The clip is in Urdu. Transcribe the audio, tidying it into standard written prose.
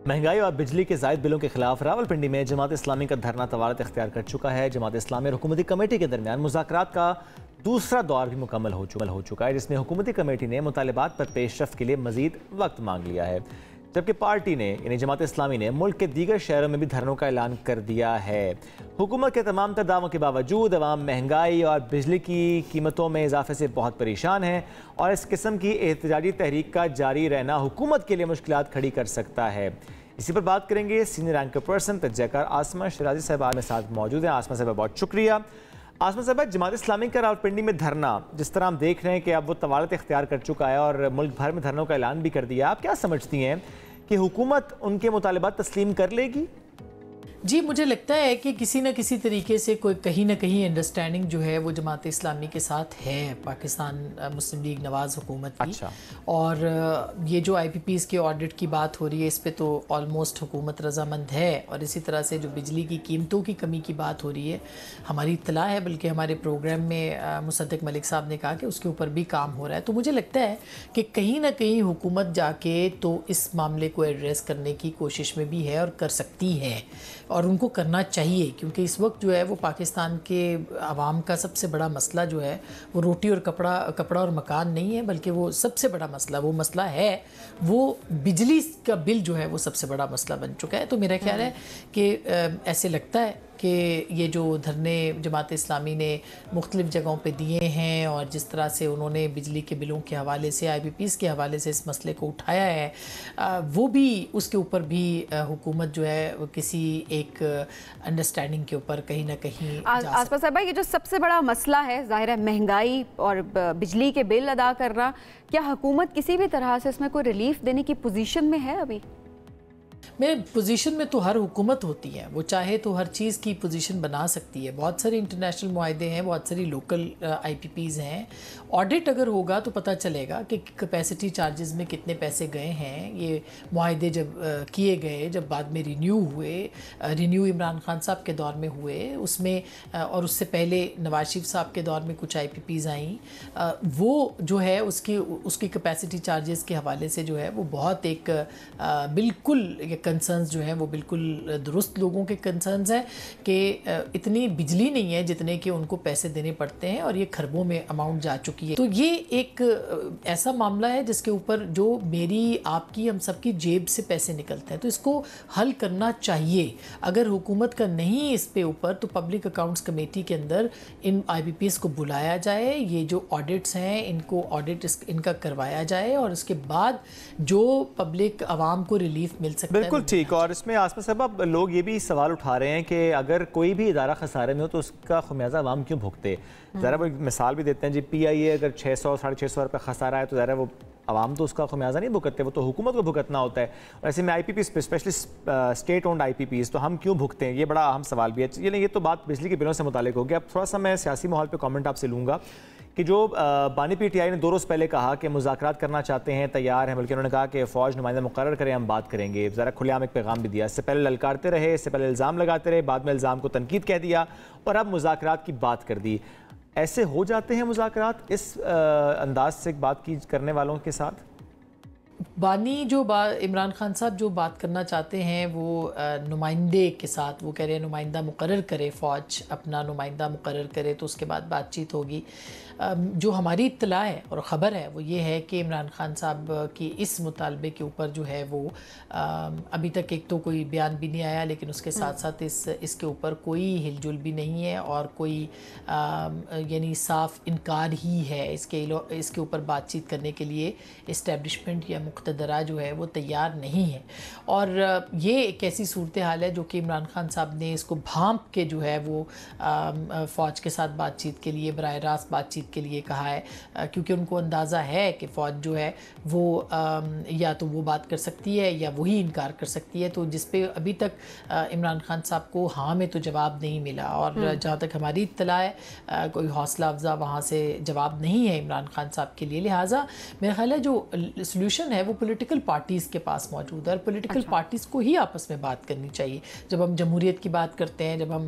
مہنگائی اور بجلی کے زائد بلوں کے خلاف راولپنڈی میں جماعت اسلامی کا دھرنا طوالت اختیار کر چکا ہے۔ جماعت اسلامی اور حکومتی کمیٹی کے درمیان مذاکرات کا دوسرا دور بھی مکمل ہو چکا ہے، جس میں حکومتی کمیٹی نے مطالبات پر پیش رفت کے لیے مزید وقت مانگ لیا ہے، جبکہ پارٹی نے یعنی جماعت اسلامی نے ملک کے دیگر شہروں میں بھی دھرنوں کا اعلان کر دیا ہے۔ حکومت کے تمام تر دعووں کے باوجود عوام مہنگائی اور بجلی کی قیمتوں میں اضافے سے بہت پریشان ہیں، اور اس قسم کی احتجاجی تحریک کا جاری رہنا حکومت کے لیے مشکلات کھڑی کر سکتا ہے۔ اسی پر بات کریں گے سینئر اینکر پرسن تجزیہ کار عاصمہ شیرازی صاحبہ میرے ساتھ موجود ہیں۔ عاصمہ صاحبہ بہت شکریہ۔ عاصمہ صاحبہ، جماعت اسلامی کا راولپنڈی میں دھرنا جس طرح ہم دیکھ رہے ہیں کہ اب وہ طوالت اختیار کر چکا ہے اور ملک بھر میں دھرنوں کا اعلان بھی کر دیا، آپ کیا سمجھتی ہیں کہ حکومت ان کے مطالبات تسلیم کر لے گی؟ جی، مجھے لگتا ہے کہ کسی نہ کسی طریقے سے کوئی کہیں نہ کہیں انڈرسٹینڈنگ جو ہے وہ جماعت اسلامی کے ساتھ ہے، پاکستان مسلم لیگ نواز حکومت کی۔ اور یہ جو آئی پی پیز کے آڈٹ کی بات ہو رہی ہے، اس پہ تو آلموسٹ حکومت رضامند ہے، اور اسی طرح سے جو بجلی کی قیمتوں کی کمی کی بات ہو رہی ہے، ہماری اطلاع ہے، بلکہ ہمارے پروگرام میں مصدق ملک صاحب نے کہا کہ اس کے اوپر بھی کام ہو رہا ہے۔ تو مجھے لگتا ہے کہ کہیں نہ کہیں حکومت جا کے تو اس معاملے کو ایڈریس کرنے کی کوشش میں بھی ہے اور کر سکتی ہے، اور ان کو کرنا چاہیے، کیونکہ اس وقت جو ہے وہ پاکستان کے عوام کا سب سے بڑا مسئلہ جو ہے وہ روٹی اور کپڑا اور مکان نہیں ہے، بلکہ وہ سب سے بڑا مسئلہ ہے وہ بجلی کا بل جو ہے وہ سب سے بڑا مسئلہ بن چکا ہے۔ تو میرا خیال ہے کہ ایسے لگتا ہے کہ یہ جو دھرنے جماعت اسلامی نے مختلف جگہوں پہ دیے ہیں، اور جس طرح سے انہوں نے بجلی کے بلوں کے حوالے سے آئی پی پیز کے حوالے سے اس مسئلے کو اٹھایا ہے، وہ بھی اس کے اوپر بھی حکومت جو ہے کسی ایک انڈرسٹینڈنگ کے اوپر کہیں نہ کہیں عاصمہ صاحبہ، یہ جو سب سے بڑا مسئلہ ہے ظاہر ہے مہنگائی اور بجلی کے بل ادا کرنا، کیا حکومت کسی بھی طرح سے اس میں کوئی ریلیف دینے کی پوزیشن میں ہے ابھی؟ میں پوزیشن میں تو ہر حکومت ہوتی ہے، وہ چاہے تو ہر چیز کی پوزیشن بنا سکتی ہے۔ بہت سارے انٹرنیشنل معاہدے ہیں، بہت ساری لوکل آئی پی پیز ہیں۔ آڈٹ اگر ہوگا تو پتہ چلے گا کہ کیپیسٹی چارجز میں کتنے پیسے گئے ہیں۔ یہ معاہدے جب کیے گئے، جب بعد میں رینیو عمران خان صاحب کے دور میں ہوئے، اس میں اور اس سے پہلے نواز شریف صاحب کے دور میں کچھ آئی پی پیز آئیں، وہ جو ہے اس کی کیپیسٹی چارجز کے حوالے سے جو ہے وہ بہت ایک بالکل کنسرنز جو ہیں وہ بالکل درست لوگوں کے کنسرنز ہیں کہ اتنی بجلی نہیں ہے جتنے کہ ان کو پیسے دینے پڑتے ہیں، اور یہ کھربوں میں اماؤنٹ جا چکی ہے۔ تو یہ ایک ایسا معاملہ ہے جس کے اوپر جو میری آپ کی ہم سب کی جیب سے پیسے نکلتے ہیں، تو اس کو حل کرنا چاہیے۔ اگر حکومت کا نہیں اس پہ اوپر، تو پبلک اکاؤنٹس کمیٹی کے اندر ان آئی پی پیز کو بلایا جائے، یہ جو آڈٹس ہیں ان کو آڈٹ ان کا کروایا جائے، اور اس کے بعد جو پبلک عوام کو ریلیف مل سکتا ہے۔ بالکل ٹھیک، اور اس میں عاصمہ صاحبہ لوگ یہ بھی سوال اٹھا رہے ہیں کہ اگر کوئی بھی ادارہ خسارے میں ہو تو اس کا خمیازہ عوام کیوں بھگتے؟ ذرا وہ مثال بھی دیتے ہیں جی، پی آئی اے اگر 600-650 روپے خسارہ ہے تو ذرا وہ عوام تو اس کا خمیازہ نہیں بھگتتے، وہ تو حکومت کو بھگتنا ہوتا ہے، اور ایسے میں I P Ps especially state owned I P Ps تو ہم کیوں بھگتے ہیں؟ یہ بڑا اہم سوال بھی ہے۔ یہ تو بات بجلی کے بلوں سے متعلق ہو گیا۔ اب تھوڑا سا میں سیاسی ماحول پہ کامنٹ آپ سے لوں گا کہ جو بانی پی ٹی آئی نے 2 روز پہلے کہا کہ مذاکرات کرنا چاہتے ہیں، تیار ہیں، بلکہ انہوں نے کہا کہ فوج نمائندہ مقرر کریں، ہم بات کریں گے، ذرا کھلے عام ایک پیغام بھی دیا۔ اس سے پہلے للکارتے رہے، اس سے پہلے الزام لگاتے رہے، بعد میں الزام کو تنقید کہہ دیا، اور اب مذاکرات کی بات کر دی۔ ایسے ہو جاتے ہیں مذاکرات اس انداز سے بات کی کرنے والوں کے ساتھ؟ بانی عمران خان صاحب جو بات کرنا چاہتے ہیں وہ نمائندے کے ساتھ، وہ کہہ رہے ہیں نمائندہ مقرر کرے، فوج اپنا نمائندہ مقرر کرے تو اس کے بعد بات چیت ہوگی۔ جو ہماری اطلاع ہے اور خبر ہے وہ یہ ہے کہ عمران خان صاحب کی اس مطالبے کے اوپر جو ہے وہ ابھی تک ایک تو کوئی بیان بھی نہیں آیا، لیکن اس کے ساتھ ساتھ اس کے اوپر کوئی ہل جل بھی نہیں ہے، اور کوئی یعنی صاف انکار ہی ہے اس کے اوپر بات چیت کرنے کے لیے اسٹیبلشمنٹ یا مقتدرہ جو ہے وہ تیار نہیں ہے۔ اور یہ ایک ایسی صورتحال ہے جو کہ عمران خان صاحب نے اس کو بھانپ کے جو ہے وہ فوج کے ساتھ بات چیت کے لیے، براہ راست بات چیت کے لیے کہا ہے، کیونکہ ان کو اندازہ ہے کہ فوج جو ہے وہ یا تو وہ بات کر سکتی ہے یا وہی انکار کر سکتی ہے، تو جس پہ ابھی تک عمران خان صاحب کو ہاں میں تو جواب نہیں ملا، اور جہاں تک ہماری اطلاع ہے کوئی حوصلہ افزا وہاں سے جواب نہیں ہے عمران خان صاحب کے لیے۔ لہٰذا میرا خیال ہے جو سلوشن ہے وہ پولیٹیکل پارٹیز کے پاس موجود ہے، اور پولیٹیکل پارٹیز کو ہی آپس میں بات کرنی چاہیے۔ جب ہم جمہوریت کی بات کرتے ہیں، جب ہم